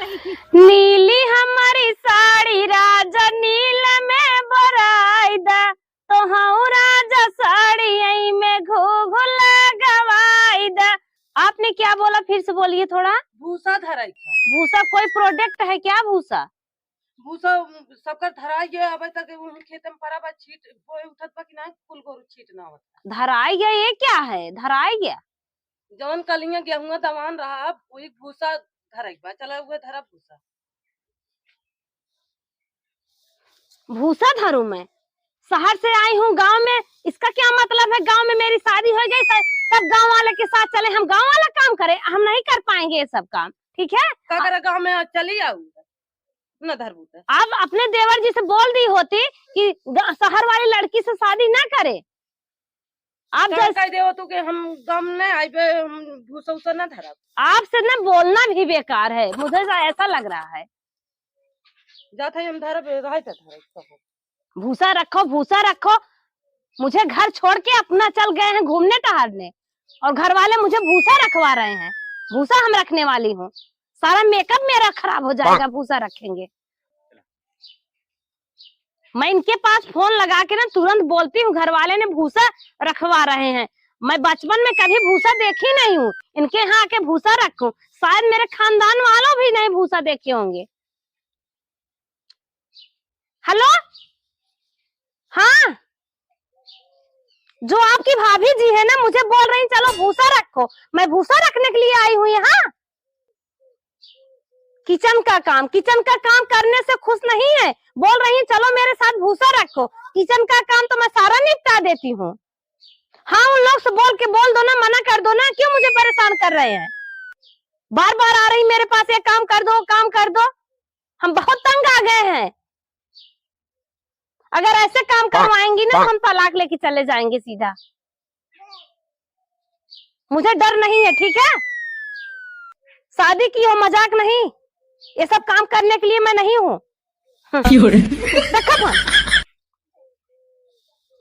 नीली हमारी साड़ी राजा नील में बराइदा तो हाँ राजा साड़ी आई में घूघुल गवाइदा। आपने क्या बोला, फिर से बोलिए थोड़ा। भूसा धराई था। भूसा कोई प्रोडक्ट है क्या? भूसा भूसा सबकर धराई गया अबे तक खेत में पड़ा बा छीट कोई उठत बा कि ना कुल गोरु छीट ना होता। धराई गया? ये क्या है धराई गया? जवन कलिया गेहूं दवान रहा वही भूसा धराई बा। चला हुए धरा भूसा। भूसा धरू मैं? शहर से आई हूँ गांव में, इसका क्या मतलब है? गांव में मेरी शादी हो गई, सब गांव वाले के साथ चले, हम गांव वाला काम करें? हम नहीं कर पाएंगे ये सब काम, ठीक है? का करे गांव में चली आऊ न धर भूसा। आप अपने देवर जी से बोल दी होती कि शहर वाली लड़की से शादी ना करे। आप कह दे तू के हम गांव में आइबे हम भूसा उसा ना धरा। आपसे ना बोलना भी बेकार है, मुझे ऐसा लग रहा है। जाते हम धरा रहे थे। भूसा रखो, भूसा रखो। मुझे घर छोड़ के अपना चल गए हैं घूमने टहलने, और घर वाले मुझे भूसा रखवा रहे हैं। भूसा हम रखने वाली हूँ? सारा मेकअप मेरा खराब हो जाएगा भूसा रखेंगे। मैं इनके पास फोन लगा के ना तुरंत बोलती हूँ घर वाले ने भूसा रखवा रहे हैं। मैं बचपन में कभी भूसा देखी नहीं हूँ, इनके यहाँ आके भूसा रखूं। शायद मेरे खानदान वालों भी नहीं भूसा देखे होंगे। हेलो, हाँ, जो आपकी भाभी जी है ना मुझे बोल रही चलो भूसा रखो। मैं भूसा रखने के लिए आई हूँ यहाँ। किचन का काम करने से खुश नहीं है, बोल रही चलो मेरे साथ भूसा रखो। किचन का काम तो मैं सारा निपटा देती हूँ। हाँ, उन लोग से बोल दो ना, मना कर दो ना, क्यों मुझे परेशान कर रहे हैं? बार बार आ रही मेरे पास, ये काम कर दो, काम कर दो। हम बहुत तंग आ गए हैं। अगर ऐसे काम करवाएंगी ना हम तलाक लेके चले जाएंगे सीधा। मुझे डर नहीं है, ठीक है? शादी की हो, मजाक नहीं। ये सब काम करने के लिए मैं नहीं हूँ।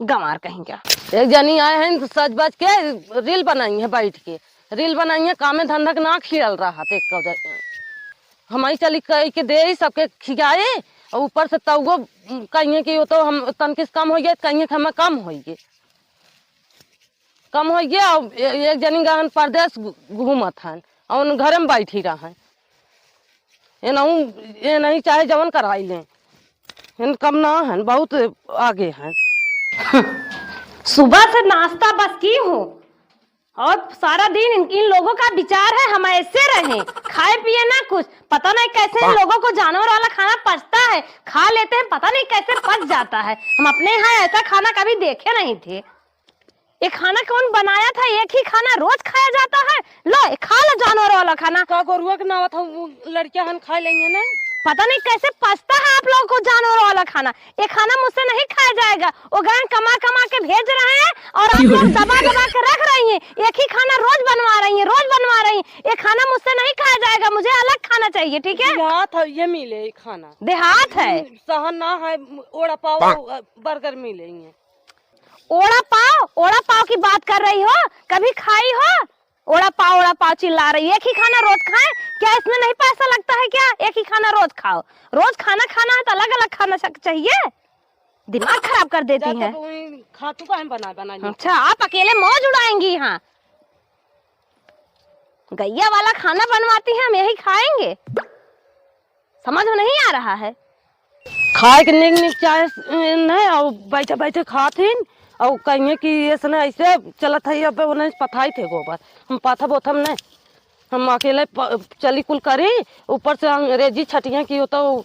गंवार कहीं क्या। एक जनी आए हैं तो सच बच के रील बनाई है, बैठ के रील बनाई है। कामे धंधा ना खिल रहा थे। हमारी चली कह के दे सबके खियाए और ऊपर से तउगो कहिए कि वो तो हम तनकिस कम हो गए, कहिए कि हमें कम हो गया। और एक जनी गहन परदेश घूमत हैं और घर में बैठी रहा है। ये नहीं चाहे जवन कराई लें, इन कम ना है, बहुत आगे हैं। सुबह से नाश्ता बस की हूँ और सारा दिन इन लोगों का विचार है हम ऐसे रहें, खाए पिए ना कुछ। पता नहीं कैसे इन लोगों को जानवर वाला खाना पचता है, खा लेते हैं, पता नहीं कैसे पच जाता है। हम अपने यहाँ ऐसा खाना कभी देखे नहीं थे। ये खाना कौन बनाया था? एक ही खाना रोज खाया जाता है। लो खा लो जानवर वाला खाना। का गोरुआ के नाव था लड़कियां हन खा लेंगे ना। पता नहीं कैसे पचता है आप लोगों को जानवर वाला खाना। ये खाना मुझसे नहीं खाया जाएगा। वो गाय कमा कमा के भेज रहे हैं और आप लोग दबा दबा के रख रही हैं। एक ही खाना रोज बनवा रही हैं। ये खाना मुझसे नहीं खाया जाएगा, मुझे अलग खाना चाहिए, ठीक है? देहात है, ये मिले खाना। देहात है, शहर ना है। ओड़ा पाव बर्गर मिलेंगे। ओड़ा पाव की बात कर रही हो? कभी खाई हो? ओड़ा पाव चिल्ला रही है। एक ही खाना रोज खाएं क्या? इसमें नहीं पैसा लगता है क्या? एक ही खाना रोज खाओ। रोज खाना खाना है तो अलग अलग खाना चाहिए। दिमाग खराब कर देती हैं। खातू का हम बना। अच्छा, आप अकेले मौज उड़ाएंगी यहाँ? गैया वाला खाना बनवाती हैं, हम यही खाएंगे? समझ में नहीं आ रहा है। खाए के निक चाहे नहीं और बैठे बैठे खाते और कहिए कि ऐसे चलत है। अब उन्हें पथाई थे गोबर, हम पाथा बोथम नहीं, हम अकेले चली कुल करी। ऊपर से अंग्रेजी छटिया की हो तो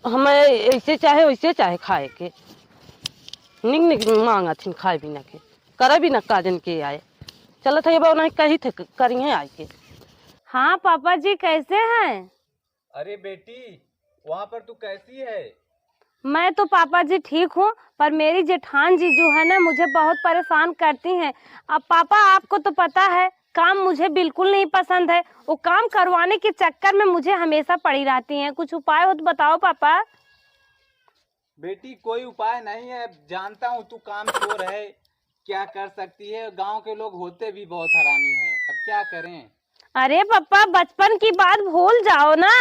हमें ऐसे चाहे वैसे चाहे खाए के निक मांगा थी, खाए बिना के करे भी न काजन के आए चलत है। उन्हें कही थे करिए आए के। हाँ पापा जी कैसे हैं? अरे बेटी, वहाँ पर तू कैसी है? मैं तो पापा जी ठीक हूँ, पर मेरी जेठान जी जो है ना मुझे बहुत परेशान करती हैं। अब पापा आपको तो पता है काम मुझे बिल्कुल नहीं पसंद है। वो काम करवाने के चक्कर में मुझे हमेशा पड़ी रहती हैं। कुछ उपाय हो तो बताओ पापा। बेटी कोई उपाय नहीं है, जानता हूँ तू काम चोर है, क्या कर सकती है। गांव के लोग होते भी बहुत हरामी हैं, अब क्या करें। अरे पापा बचपन की बात भूल जाओ ना।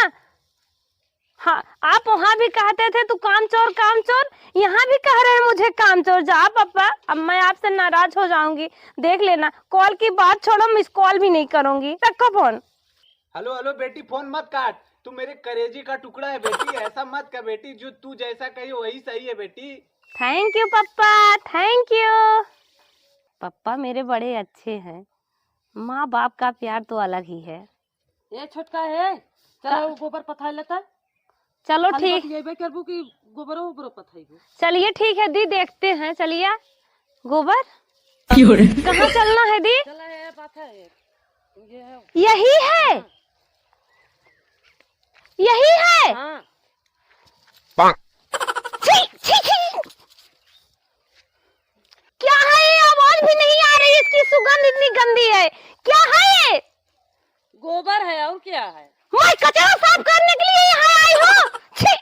हाँ, आप वहाँ भी कहते थे तू काम चोर, यहाँ भी कह रहे हैं मुझे काम चोर। जा पापा, अब मैं आपसे नाराज हो जाऊंगी। देख लेना, कॉल की बात छोड़ो, मिस कॉल भी नहीं करूंगी। रखो फोन। हेलो हेलो बेटी, फोन मत काट। तू मेरे कलेजे का टुकड़ा है बेटी, ऐसा मत कर बेटी। जो तू जैसा कही वही सही है बेटी। थैंक यू पापा, थैंक यू। पापा मेरे बड़े अच्छे हैं। माँ बाप का प्यार तो अलग ही है। ये छोटका है, चलो गोबर पथाई लेता। चलो ठीक, ये करबू कि गोबरो ऊपरो पथाई। चलिए ठीक है दी, देखते हैं। चलिए गोबर कहाँ चलना है दी? चला है बात है ये है। यही है, यही है। हाँ। छी, छी, छी। क्या है ये? आवाज भी नहीं आ रही, इसकी सुगंध इतनी गंदी है। क्या है ये? गोबर है और क्या है? मैं कचरा साफ करने के लिए यहाँ आई हूँ। छी,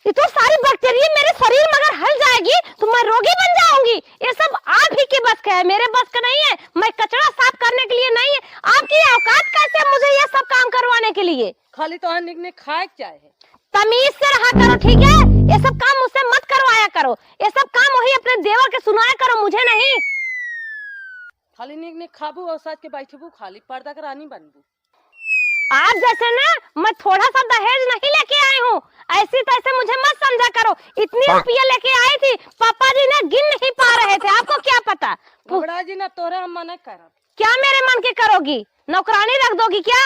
ये तो सारी बैक्टीरिया मेरे शरीर में अगर हल जाएगी तो मैं रोगी बन जाऊंगी। ये सब आप ही के बस का है, मेरे बस का नहीं है। मैं कचरा साफ करने के लिए नहीं है। आपकी औकात कैसे मुझे ये सब काम करवाने के लिए? खाली तो निकने खाए क्या है? तमीज से रहा करो, ठीक है? ये सब काम मुझसे मत करवाया करो। ये सब काम वही अपने देवर के सुनाया करो, मुझे नहीं। खाली निकने खाबू और साथ के बैठबू, खाली पर्दा का रानी बनबू। आप जैसे ना मैं थोड़ा सा दहेज नहीं लेके आई हूँ, ऐसी तैसे मुझे मत समझा करो। इतनी रुपया लेके आई थी, पापा जी ने गिन नहीं पा रहे थे। आपको क्या पता? बड़ा जी ना तोरे हम मना करब। क्या मेरे मन के करोगी? नौकरानी रख दोगी क्या?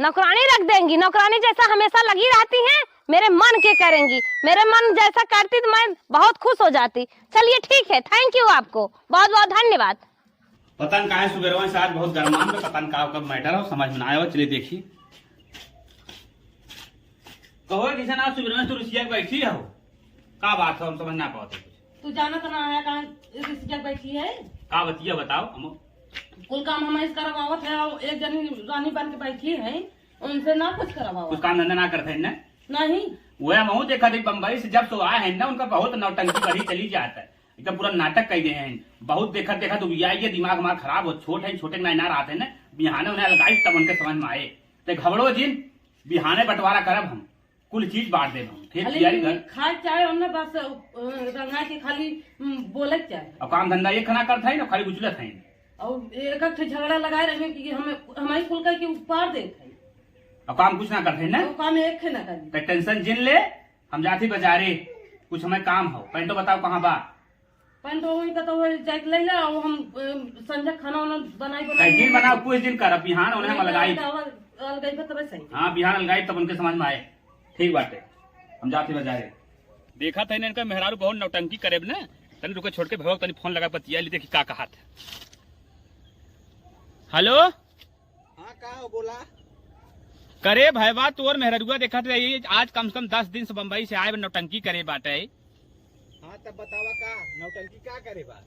नौकरानी रख देंगी? नौकरानी जैसा हमेशा लगी रहती हैं, मेरे मन के करेंगी। मेरे मन जैसा करती तो मैं बहुत खुश हो जाती। चलिए ठीक है, थैंक यू, आपको बहुत बहुत धन्यवाद। पता न कहा सुबेरवा से आज बहुत गरमान में, पता न कब मैटर हो, समझ में ना आया हो। चलिए देखिए, कहो किसान आज सुबेरवा से रुसिया बैठी हो, का बात है? हम समझ ना पाते कुछ। तू जाना तो ना आया कहाँ रिश्तेदार बैठी है? का बतिया बताओ। हम कुल काम हम इस करवावत है और एक जनी रानी बन के बैठी है, उनसे ना कुछ करवाओ। कुछ काम धंधा ना करते हैं ना? नहीं, वह महू देखा थी बम्बई से जब तो आए हैं ना, उनका बहुत नौटंकी बढ़ी चली जाता है, एकदम पूरा नाटक कर दे हैं। बहुत देखा तो ये दिमाग हमारा खराब हो। छोटे ना आते ना, बिहाने उन्हें लगाई तब उनके समझ में आए। तो घबड़ो जिन बिहाने बंटवारा करब, हम कुल चीज बांट देब। हम फिर तैयारी कर खाए चाहे हमने बस रंगा के खाली बोले चाहे। अब काम धंधा एक खाना करता है ना, खाली उछलत है और एक झगड़ा लगाए रहे कि हमें हमारी कुल का उपहार देते हैं। अब काम कुछ ना करते है ना, तो काम एक है ना करी। तो टेंशन जिन ले, हम जाती बाजारे, कुछ हमें काम हो। पैंटो बताओ कहाँ बा? पैंट वही का तो जाके ले ला और हम संजय खाना वाना बनाई जिन बनाओ कुछ दिन कर, बिहान उन्हें हम लगाई। तब सही। हाँ बिहान लगाई तब उनके समझ में आए। ठीक बात है, हम जाते बाजारे। देखा था इनका मेहरारू बहुत नौटंकी करे ना, तनी रुके छोड़ के भगव तनी फोन लगा पतिया ली, देखी का कहा था। हेलो, हाँ कहा बोला? करे भाई बात तोर मेहरुआ देखा था आज कम से कम 10 दिन से बम्बई से आए नौटंकी करे बाटे। हाँ तब बतावा का नौटंकी का करे बा?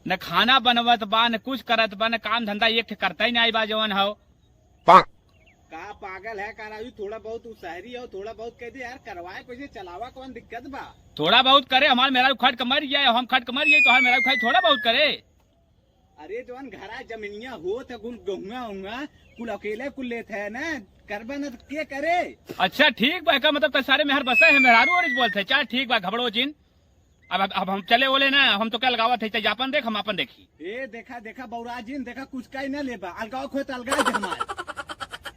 न खाना बनवत बा, न कुछ करत बा, न काम धंधा एक करता ही नहीं बा जवन हो। का पागल है का? थोड़ा बहुत शहरी हो, थोड़ा बहुत कह दे यार, करवाए कैसे चलावा, कौन दिक्कत बा? थोड़ा बहुत करे, हमारे मेहरारू खट के मर गया, हम खट के मर गए तो हमारे मेहरारू खाई थोड़ा बहुत करे। अरे जवन घरा जमीनिया हो तो गहुआ उंगा कुल अकेले कुल लेते है ना, करबा न तो के करे? अच्छा ठीक बा, का मतलब सारे मेहर बसे है मेहरारू और बोलते। चल ठीक बा घबड़ो जिन, अब हम चले बोले ना, हम तो क्या लगावत है, अपन देख हम अपन देखी। ए देखा बौरा जिन, देखा कुछ का ही ना लेबा, अलगाव खो तो अलगाव दे हमार।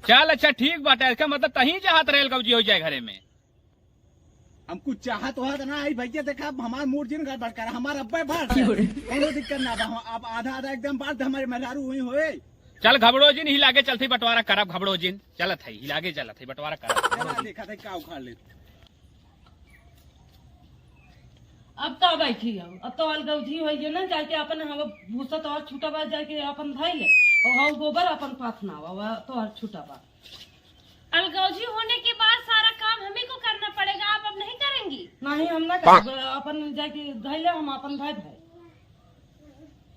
चल अच्छा ठीक बात है, इसका मतलब तही चाहत रहे गौजी हो जाए घरे में। हम कुछ चाहत हो ना आई भैया, देखा हमार मूड जिन गड़बड़ कर, हमार अब्बे बाढ़ कोनो दिक्कत ना बा। अब आधा एकदम बाढ़ हमारे मेहरारू हुई होए। चल घबड़ो जिन हिलागे चलती बंटवारा करब। घबड़ो जिन चलत है, हिलागे चलत है बंटवारा करब। देखा था का उखाड़ ले। अब तो बैठी हम, अब तो अलगौजी हो गए ना, जाके अपन हम भूसा तो और छूटा बा, जाके अपन धाई ले और हम गोबर अपन पाथना तो और छूटा बा। अलगौजी होने के बाद सारा काम हमें को करना पड़ेगा, आप अब नहीं करेंगी? नहीं हम ना कर, अपन जाके धाई ले, हम अपन धाई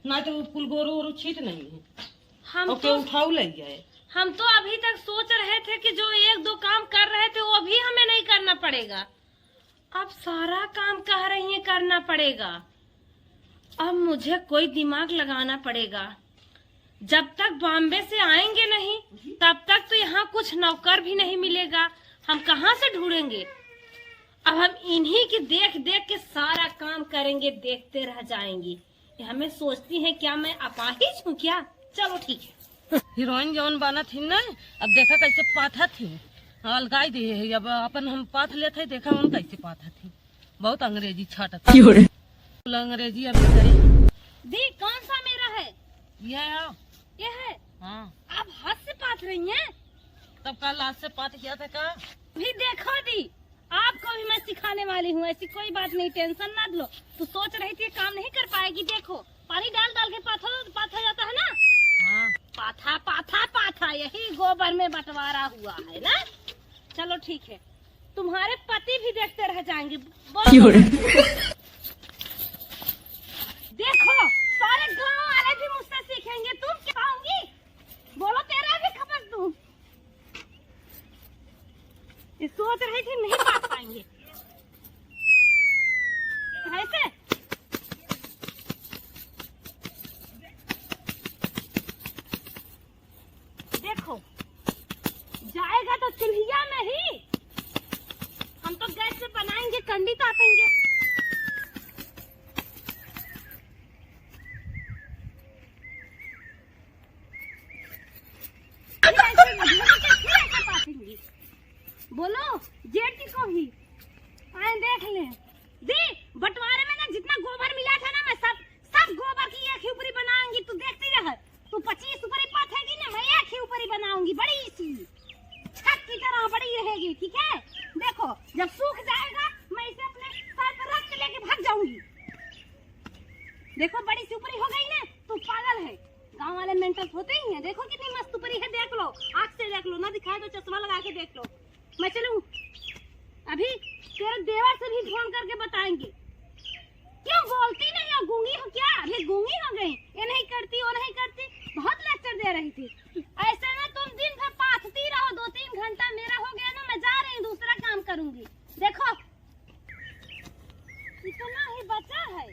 ना तो कुल गोरू वोरू छीट नहीं है। हम तो उठाऊ ले गए। हम तो अभी तक सोच रहे थे कि जो एक दो काम कर रहे थे वो भी हमें नहीं करना पड़ेगा, अब सारा काम कह रही है करना पड़ेगा। अब मुझे कोई दिमाग लगाना पड़ेगा। जब तक बॉम्बे से आएंगे नहीं तब तक तो यहाँ कुछ नौकर भी नहीं मिलेगा, हम कहाँ से ढूंढेंगे। अब हम इन्हीं की देख देख के सारा काम करेंगे, देखते रह जाएंगे। हमें सोचती हैं क्या मैं अपाहिज हूँ क्या। चलो ठीक है। हीरोइन जौन बना थी ना, अब देखा कैसे पाथा थी, अलगाई दी। अब अपन हम पाथ लेते देखा उन कैसे पाथा थी। बहुत अंग्रेजी छाटा था, अंग्रेजी अब करे। दी कौन सा मेरा है? ये है। हाँ, आप हाथ से पाथ रही हैं? तब कल हाथ से पाथ किया था का। भी देखो दी, आपको भी मैं सिखाने वाली हूँ, ऐसी कोई बात नहीं, टेंशन मत लो। तू सोच रही थी काम नहीं कर पाएगी, देखो पानी डाल डाल के पाथा जाता है ना। हाँ, पाथा पाथा पाथा, यही गोबर में बंटवारा हुआ है ना। चलो ठीक है, तुम्हारे पति भी देखते रह जाएंगे। बोलो। देखो सारे गांव वाले भी मुझसे सीखेंगे, तुम क्या पाओगी? बोलो तेरा भी खबर दूं। ये सोच रही थी नहीं पास पाएंगे ऐसे। देखो जाएगा तो चूल्हिया में ही, हम तो गैस से बनाएंगे, कंडी तापेंगे। बोलो जेठ की को ही आए देख ले। दी बंटवारे में ना जितना गोबर मिला था ना, मैं सब गोबर की एक ही ऊपरी बनाऊंगी। तू देखती रह, तू 25 ऊपरी पाथेगी ना, मैं एक ही ऊपरी बनाऊंगी, बड़ी सी छत की तरह बड़ी रहेगी। ठीक है, देखो जब सूख जाएगा मैं इसे अपने सर पर रख के लेके भाग जाऊंगी। देखो बड़ी सी ऊपरी हो गई ना। तू पागल है, गाँव वाले मेंटल होते ही हैं। देखो कितनी मस्त ऊपरी है, देख लो, आँख से देख लो, ना दिखाए तो चश्मा लगा के देख लो। मैं चलूं? अभी तेरे देवर से भी फोन करके बताएंगे। क्यों बोलती नहीं हो, गूंगी हो क्या? अभी गूंगी हो गई, ये नहीं करती वो नहीं करती, बहुत लेक्चर दे रही थी। ऐसे ना तुम दिन भर पाथती रहो, 2-3 घंटा मेरा हो गया ना, मैं जा रही हूँ दूसरा काम करूंगी। देखो इतना ही बचा है,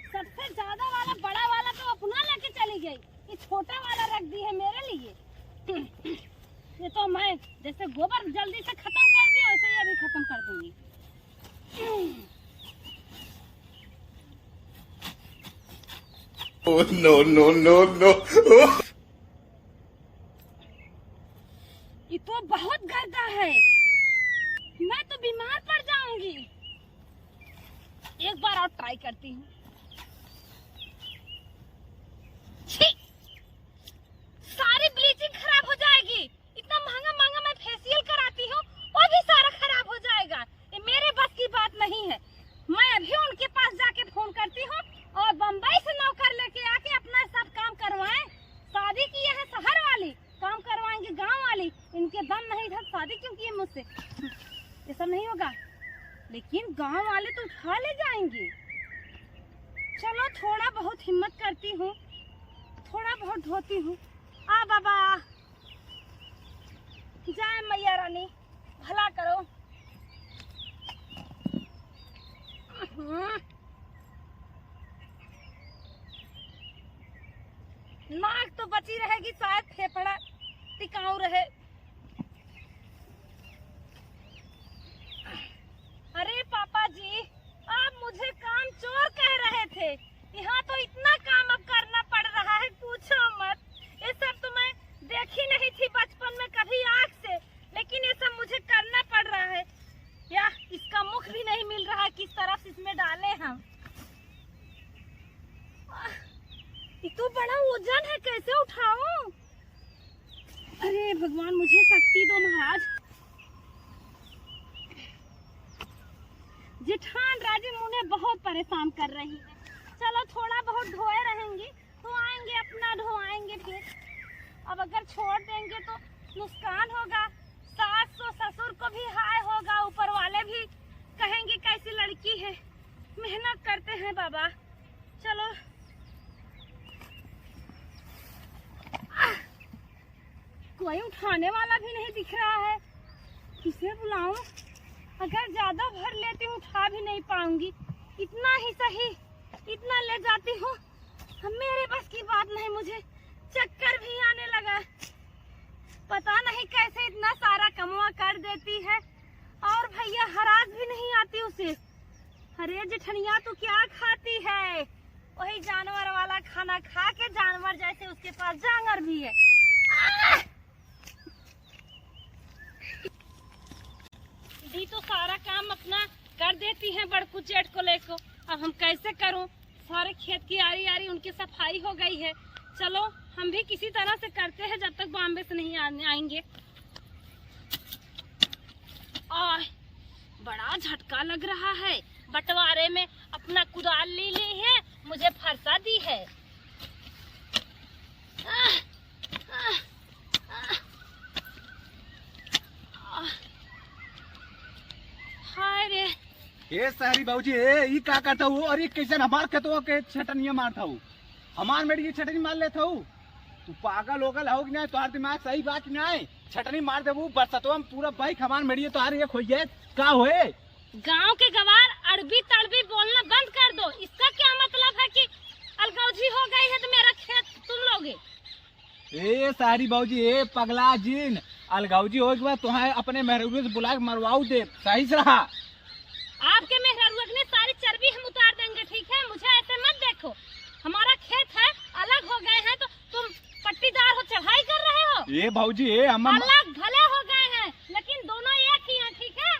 सबसे ज्यादा वाला बड़ा वाला तो अपना लेके चली गई, ये छोटा वाला रख दी है मेरे लिए। ये तो मैं जैसे गोबर जल्दी से खत्म कर दिया वैसे ही अभी खत्म कर दूंगी। Oh, no, no, no, no. ये तो बहुत गर्दा है, मैं तो बीमार पड़ जाऊंगी। एक बार और ट्राई करती हूँ। सारी ब्लीचिंग खराब हो जाएगी, इतना महंगा महंगा मैं फेशियल कराती हूँ, वो भी सारा खराब हो जाएगा। ये मेरे बस की बात नहीं है। मैं अभी उनके पास जाके फोन करती हूँ और बम्बई से नौकर लेके आके अपना सब काम करवाएं। शादी की है शहर वाली, काम करवाएंगे गांव वाली। इनके दम नहीं था, शादी क्यों की है मुझसे? ये सब नहीं होगा, लेकिन गांव वाले तो उठा ले जाएंगे। चलो थोड़ा बहुत हिम्मत करती हूँ, थोड़ा बहुत धोती हूँ। आ बाबा, जय मैया रानी, भला करो। नाक तो बची रहेगी, शायद फेफड़ा टिकाऊ रहे। अरे पापा जी, आप मुझे काम चोर कह रहे थे, यहाँ तो इतना काम अब करना पड़ रहा है, पूछो मत। ये सब तो मैं देखी नहीं थी बचपन में कभी आँख से, लेकिन ये सब मुझे करना पड़ रहा है। या इसका मुख भी नहीं मिल रहा, किस तरह से इसमें डाले हम। ये तो बड़ा वजन है, कैसे उठाऊं? अरे भगवान मुझे शक्ति दो महाराज। जेठान राजी मुझे बहुत परेशान कर रही है। चलो थोड़ा बहुत धोए रहेंगे तो आएंगे, अपना धोआएंगे फिर। अब अगर छोड़ देंगे तो नुकसान होगा, सास तो ससुर को भी हाय होगा, ऊपर वाले भी कहेंगे कैसी लड़की है। मेहनत करते हैं बाबा। चलो कोई उठाने वाला भी नहीं दिख रहा है, किसे बुलाऊं? अगर ज्यादा भर लेती हूँ उठा भी नहीं पाऊंगी। इतना ही सही, इतना ले जाती हूँ। अब मेरे बस की बात नहीं, मुझे चक्कर भी आने लगा। पता नहीं कैसे इतना कमुआ कर देती है और भैया हरास भी नहीं आती उसे। अरे जेठनिया तू क्या खाती है? वही जानवर वाला खाना खा के जानवर जैसे उसके पास जांगर भी है। दी तो सारा काम अपना कर देती है बड़कू जेठ को लेको। अब हम कैसे करूं? सारे खेत की आरी आरी उनकी सफाई हो गई है। चलो हम भी किसी तरह से करते हैं जब तक बॉम्बे से नहीं आएंगे। बड़ा झटका लग रहा है। बंटवारे में अपना कुदाल ले ली है, मुझे फरसा दी है। हाय रे ये सारी बाबूजी ये का करता हूँ और ये कैसे हमार खेतों के छटनिया मारता हूँ, हमार मेरी ये छटनी मार लेता हूँ। तू पागल होगल हो कि नहीं? तुम्हारे दिमाग सही बात नहीं। छटनी मार दे बरसतवा में पूरा बाइक हमार मेरी तो आ रही है खोइए का होए। गांव के गवार अड़बी तड़बी बोलना बंद कर दो। इसका क्या मतलब है कि अलगौजी हो गई है तो मेरा खेत तुम लोगे? ए सारी बाबूजी ए पगला जिन अलगौजी हो गया तुम्हें अपने मेहरुए से बुला के मरवाऊ दे। सही से रहा। आपके मेहरुए ने सारी चर्बी हम उतार देंगे, ठीक है? मुझे ऐसे मत देखो। हमारा खेत है, अलग हो गए हैं तो तुम पट्टीदार हो, चढ़ाई कर रहे हो। ये भाऊजी अम्मा अलग भले हो गए हैं लेकिन दोनों एक ही हैं, ठीक है?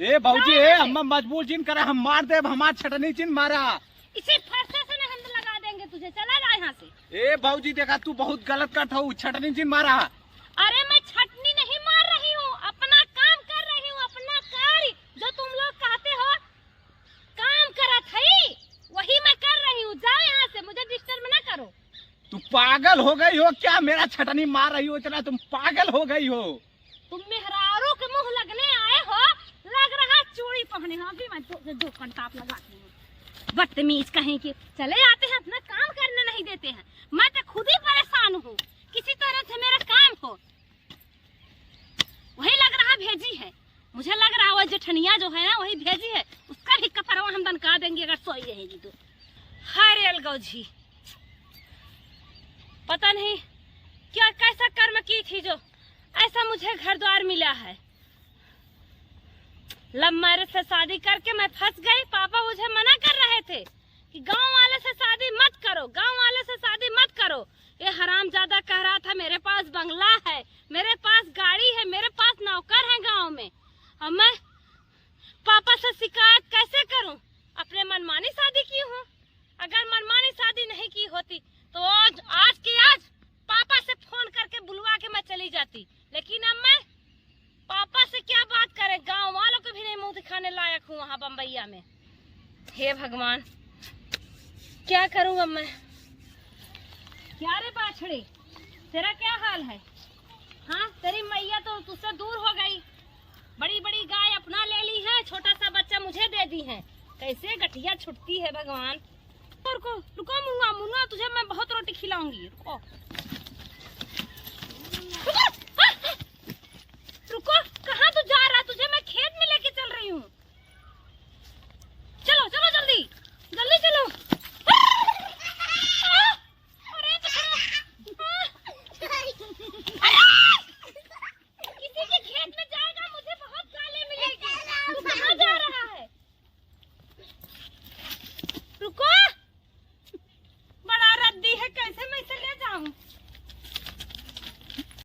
ए भाऊजी अम्मा मजबूर जिन करा हम मार दे। हमार छटनी चिन मारा इसी फरसे से हम लगा देंगे तुझे। चला जा यहाँ से। ए भाऊजी देखा तू बहुत गलत करता हूँ। छटनी चिन मारा। अरे मैं छटनी नहीं मार रही हूँ, अपना काम कर रही हूँ। अपना कार्य जो तुम लोग कहते हो काम करा थी वही मैं कर रही हूँ। जाओ यहाँ से, मुझे डिस्टर्ब ना करो। तू पागल हो गई हो क्या? मेरा छटनी मार रही हो इतना? तुम पागल हो गई हो। तुम मेहरारू के मुंह लगने आए हो। लग रहा चूड़ी पहने हो। अभी मैं दो कंटाप लगाती हूँ। बदतमीज कहीं के चले आते हैं, अपना काम करने नहीं देते हैं। मैं तो खुद ही परेशान हूँ, किसी तरह से मेरा काम हो। वही लग रहा भेजी है। मुझे लग रहा वो जेठनिया जो है ना वही भेजी है। उसका भी कपड़वा हम दनका देंगे अगर सोई रहेगी तो। हाय अलगौजी, पता नहीं क्या कैसा कर्म की थी जो ऐसा मुझे घर द्वार मिला है। लव मैरिज से शादी करके मैं फंस गई। पापा मुझे मना कर रहे थे कि गांव वाले से शादी मत करो, गांव वाले से शादी मत करो। ये हरामजादा कह रहा था मेरे पास बंगला है, मेरे पास गाड़ी है, मेरे पास नौकर है गांव में। अब मैं पापा से शिकायत कैसे करूं? अपने मनमानी शादी की हूं। अगर मनमानी शादी नहीं की होती तो आज की आज पापा से फोन करके बुलवा के मैं चली जाती। लेकिन अब मैं पापा से क्या बात करें? गांव वालों को भी नहीं मुंह दिखाने लायक हूँ वहाँ बम्बैया में। हे भगवान, क्या करूँ अब मैं? क्या रे बाछड़ी, तेरा क्या हाल है? हाँ, तेरी मैया तो तुझसे दूर हो गई। बड़ी बड़ी गाय अपना ले ली है, छोटा सा बच्चा मुझे दे दी है। कैसे गठिया छुटती है भगवान। रुको रुको मुन्ना, तुझे मैं बहुत रोटी खिलाऊंगी। रुको।